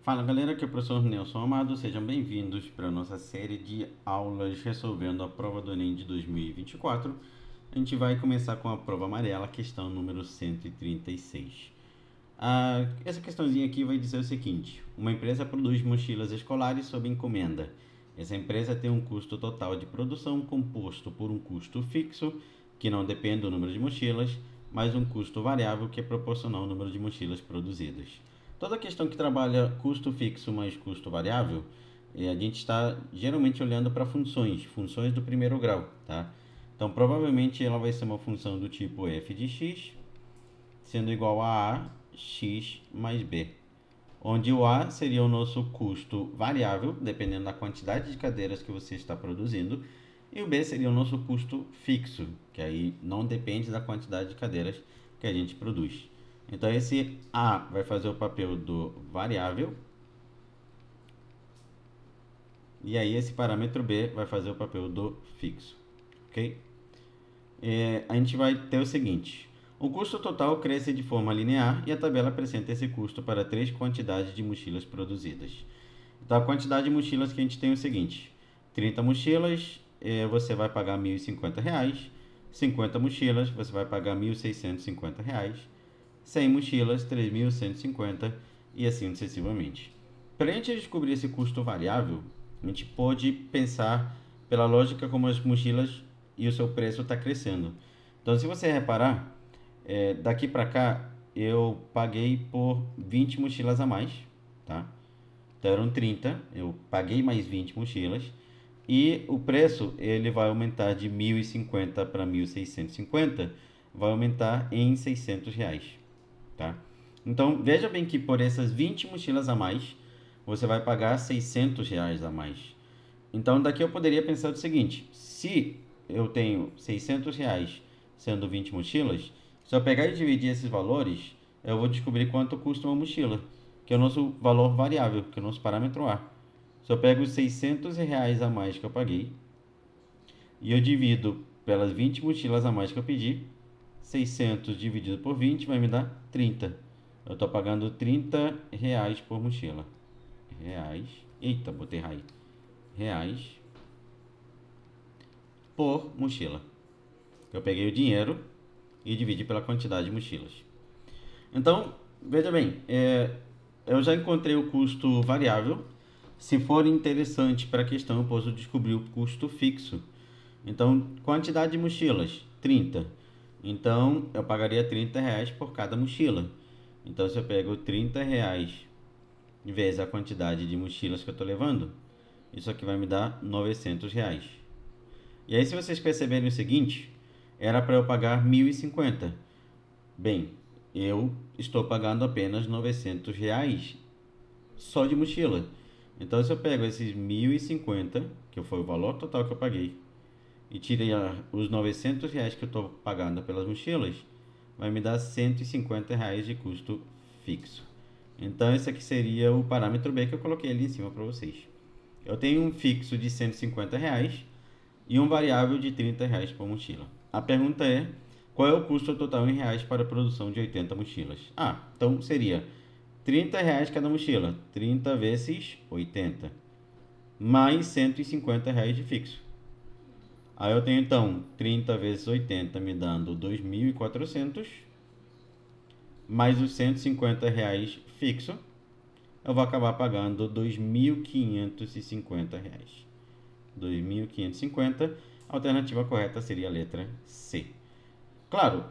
Fala galera, aqui é o professor Nelson Amado, sejam bem-vindos para a nossa série de aulas resolvendo a prova do Enem de 2024. A gente vai começar com a prova amarela, questão número 136. Essa questãozinha aqui vai dizer o seguinte: uma empresa produz mochilas escolares sob encomenda. Essa empresa tem um custo total de produção composto por um custo fixo, que não depende do número de mochilas, mais um custo variável que é proporcional ao número de mochilas produzidas. Toda questão que trabalha custo fixo mais custo variável, a gente está geralmente olhando para funções do primeiro grau, tá? Então, provavelmente ela vai ser uma função do tipo f de x, sendo igual a x mais b, onde o a seria o nosso custo variável, dependendo da quantidade de cadeiras que você está produzindo, e o b seria o nosso custo fixo, que aí não depende da quantidade de cadeiras que a gente produz. Então, esse a vai fazer o papel do variável, e aí esse parâmetro b vai fazer o papel do fixo, ok? A gente vai ter o seguinte: o custo total cresce de forma linear e a tabela apresenta esse custo para 3 quantidades de mochilas produzidas. Então, a quantidade de mochilas que a gente tem é o seguinte: 30 mochilas, você vai pagar R$ 1.050, 50 mochilas, você vai pagar R$ 1.650, 100 mochilas, 3.150 e assim sucessivamente. Para a gente descobrir esse custo variável, a gente pode pensar pela lógica como as mochilas e o seu preço está crescendo. Então, se você reparar, daqui para cá eu paguei por 20 mochilas a mais, tá? Então eram 30, eu paguei mais 20 mochilas e o preço ele vai aumentar de 1.050 para 1.650, vai aumentar em R$ 600. Tá? Então, veja bem que por essas 20 mochilas a mais, você vai pagar R$ 600 a mais. Então, daqui eu poderia pensar o seguinte: se eu tenho R$ 600 sendo 20 mochilas, se eu pegar e dividir esses valores, eu vou descobrir quanto custa uma mochila, que é o nosso valor variável, que é o nosso parâmetro A. Se eu pego os R$ 600 a mais que eu paguei, e eu divido pelas 20 mochilas a mais que eu pedi, 600 dividido por 20 vai me dar 30. Eu estou pagando R$ 30 por mochila. Reais. Eita, botei raiz. Reais por mochila. Eu peguei o dinheiro e dividi pela quantidade de mochilas. Então, veja bem, eu já encontrei o custo variável. Se for interessante para a questão, eu posso descobrir o custo fixo. Então, quantidade de mochilas, 30. Então, eu pagaria R$ 30 por cada mochila. Então, se eu pego R$ 30 vezes a quantidade de mochilas que eu estou levando, isso aqui vai me dar R$ 900. E aí, se vocês perceberem o seguinte, era para eu pagar 1.050. Bem, eu estou pagando apenas R$ 900 só de mochila. Então, se eu pego esses 1.050, que foi o valor total que eu paguei, e tirei os R$ 900 que eu estou pagando pelas mochilas, vai me dar R$ 150 de custo fixo. Então, esse aqui seria o parâmetro B que eu coloquei ali em cima para vocês. Eu tenho um fixo de R$ 150 e um variável de R$ 30 por mochila. A pergunta é: qual é o custo total em reais para a produção de 80 mochilas? Então seria R$ 30 cada mochila, 30 vezes 80, mais R$ 150 de fixo. Aí eu tenho então 30 vezes 80 me dando 2.400, mais os R$ 150 fixo, eu vou acabar pagando R$ 2.550. 2.550, a alternativa correta seria a letra C. Claro,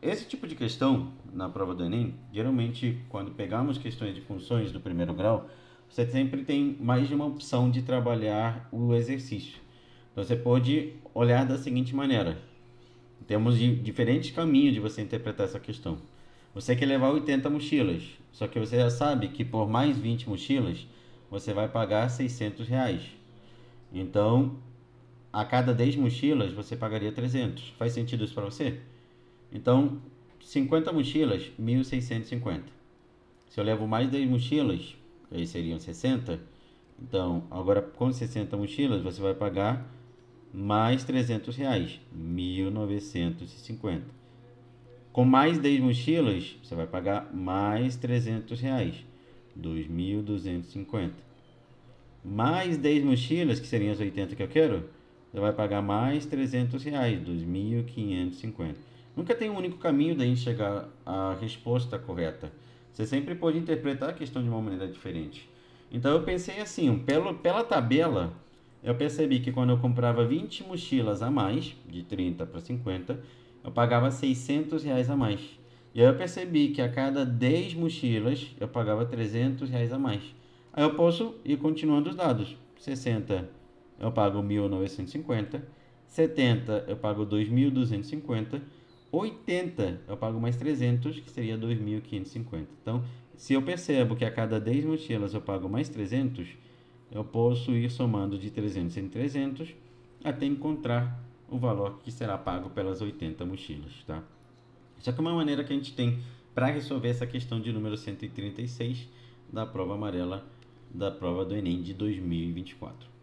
esse tipo de questão na prova do Enem, geralmente quando pegamos questões de funções do primeiro grau, você sempre tem mais de uma opção de trabalhar o exercício. Então, você pode olhar da seguinte maneira: temos diferentes caminhos de você interpretar essa questão. Você quer levar 80 mochilas, só que você já sabe que por mais 20 mochilas, você vai pagar R$ 600. Então, a cada 10 mochilas, você pagaria 300. Faz sentido isso para você? Então, 50 mochilas, 1.650. Se eu levo mais 10 mochilas, aí seriam 60. Então, agora com 60 mochilas, você vai pagar mais R$ 300, 1.950. Com mais 10 mochilas, você vai pagar mais R$ 300, 2.250. Mais 10 mochilas, que seriam as 80 que eu quero, você vai pagar mais R$300, 2.550. Nunca tem um único caminho da gente chegar à resposta correta. Você sempre pode interpretar a questão de uma maneira diferente. Então eu pensei assim, pela tabela, eu percebi que quando eu comprava 20 mochilas a mais, de 30 para 50, eu pagava R$600 a mais. E aí eu percebi que a cada 10 mochilas eu pagava R$300 a mais. Aí eu posso ir continuando os dados. 60 eu pago 1.950, 70 eu pago 2.250, 80 eu pago mais 300, que seria 2.550. Então, se eu percebo que a cada 10 mochilas eu pago mais 300, eu posso ir somando de 300 em 300 até encontrar o valor que será pago pelas 80 mochilas, tá? Isso aqui é uma maneira que a gente tem para resolver essa questão de número 136 da prova amarela da prova do Enem de 2024.